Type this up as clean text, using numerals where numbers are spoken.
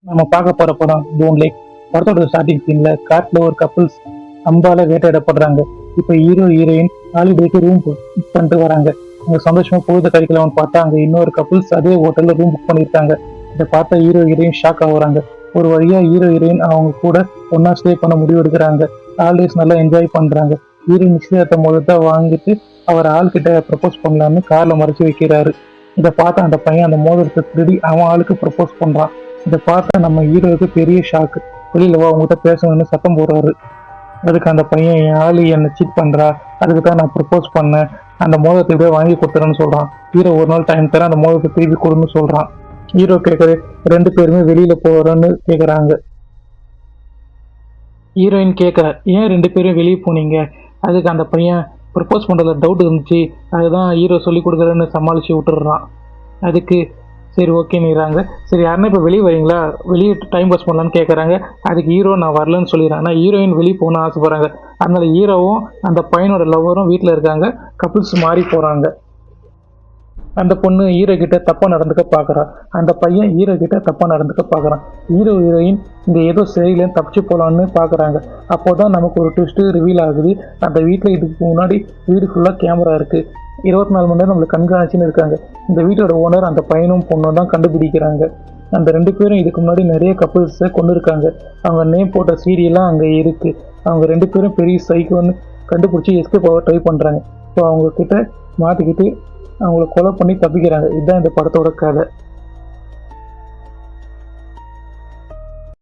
நம்ம பார்க்க போற படம் டோன் லேக். படத்தோட ஸ்டார்டிங் சீன்ல காட்டுல ஒரு கப்புள்ஸ் அம்பால வேட்டையிடப்படுறாங்க. இப்ப ஹீரோ ஹீரோயின் ஹாலிடேக்கு ரூம் புக் பண்ணிட்டு வராங்க. அவங்க சந்தோஷமா பொழுது கழிக்கலாம்னு பார்த்தா அங்க இன்னொரு கப்புள்ஸ் அதே ஹோட்டல்ல ரூம் புக் பண்ணியிருக்காங்க. இதை பார்த்தா ஹீரோ ஹீரோயின் ஷாக் ஆகுறாங்க. ஒரு வழியா ஹீரோ ஹீரோயின் அவங்க கூட ஒன்னா ஸ்டே பண்ண முடிவு எடுக்கிறாங்க. ஹாலிடேஸ் நல்லா என்ஜாய் பண்றாங்க. ஹீரோ நிச்சயத்தை முதல்ல வாங்கிட்டு அவர் ஆள்கிட்ட ப்ரப்போஸ் பண்ணலான்னு கார்ல மறைச்சு வைக்கிறாரு. இதை பார்த்த அந்த பையன் அந்த மோதிரத்தை திருடி அவன் ஆளுக்கு ப்ரப்போஸ் பண்றான். இதை பார்த்தா நம்ம ஹீரோவுக்கு பெரிய ஷாக்கு. வெளியில வா உங்ககிட்ட பேசணும்னு சத்தம் போடுறாரு. அதுக்கு அந்த பையன் என் ஆளு என்னை சீட் பண்றா, அதுக்கு தான் நான் ப்ரப்போஸ் பண்ணேன், அந்த மோதத்தை போய் வாங்கி கொடுத்துறேன்னு சொல்றான். ஹீரோ ஒரு நாள் டைம் தர அந்த மோதத்தை திருப்பி கொடுன்னு சொல்றான். ஹீரோ கேட்குற ரெண்டு பேருமே வெளியில போறோன்னு கேட்குறாங்க. ஹீரோயின் கேட்குற ஏன் ரெண்டு பேரும் வெளியே போனீங்க? அதுக்கு அந்த பையன் ப்ரப்போஸ் பண்ணுறதுல டவுட் இருந்துச்சு, அதுதான் ஹீரோ சொல்லி கொடுக்குறேன்னு சமாளித்து விட்டுடுறான். அதுக்கு சரி ஓகேங்கிறாங்க. சரி யாருன்னா இப்போ வெளியே வரீங்களா, வெளியே டைம் பாஸ் பண்ணலான்னு கேட்குறாங்க. அதுக்கு ஹீரோ நான் வரலன்னு சொல்லிடுறேன். ஆனால் ஹீரோயின் வெளியே போகணும்னு ஆசைப்படுறாங்க. அதனால ஹீரோவும் அந்த பையனோட லவ்வரும் வீட்டில் இருக்காங்க. கப்புள்ஸ் மாறி போகிறாங்க. அந்த பொண்ணு ஹீரோ கிட்ட தப்பா நடந்துக்க பாக்குறா. அந்த பையன் ஹீரோ கிட்ட தப்பா நடந்துக்க பாக்குறான். ஹீரோ ஹீரோயின் இங்க ஏதோ சரியில்லைன்னு தப்பிச்சு போலான்னு பாக்குறாங்க. அப்போதான் நமக்கு ஒரு ட்விஸ்ட் ரிவீல் ஆகுது. அந்த வீட்டுல இதுக்கு முன்னாடி வீடு ஃபுல்லா கேமரா இருக்கு. 24 மணி நேரம் நம்மளுக்கு கண்காணிச்சுன்னு இருக்காங்க. இந்த வீட்டோட ஓனர் அந்த பையனும் பொண்ணும் தான் கண்டுபிடிக்கிறாங்க. அந்த ரெண்டு பேரும் இதுக்கு முன்னாடி நிறைய கப்புள்ஸை கொண்டு இருக்காங்க. அவங்க நேம் போட்ட சீரியெல்லாம் அங்க இருக்கு. அவங்க ரெண்டு பேரும் பெரிய சைக்கோன்னு கண்டுபிடிச்சி எஸ்கேப் ஆக ட்ரை பண்றாங்க. ஸோ அவங்க கிட்ட மாட்டிக்கிட்டு அவங்கள கொலை பண்ணி தப்பிக்கிறாங்க. இதுதான் இந்த படத்தோட கதை.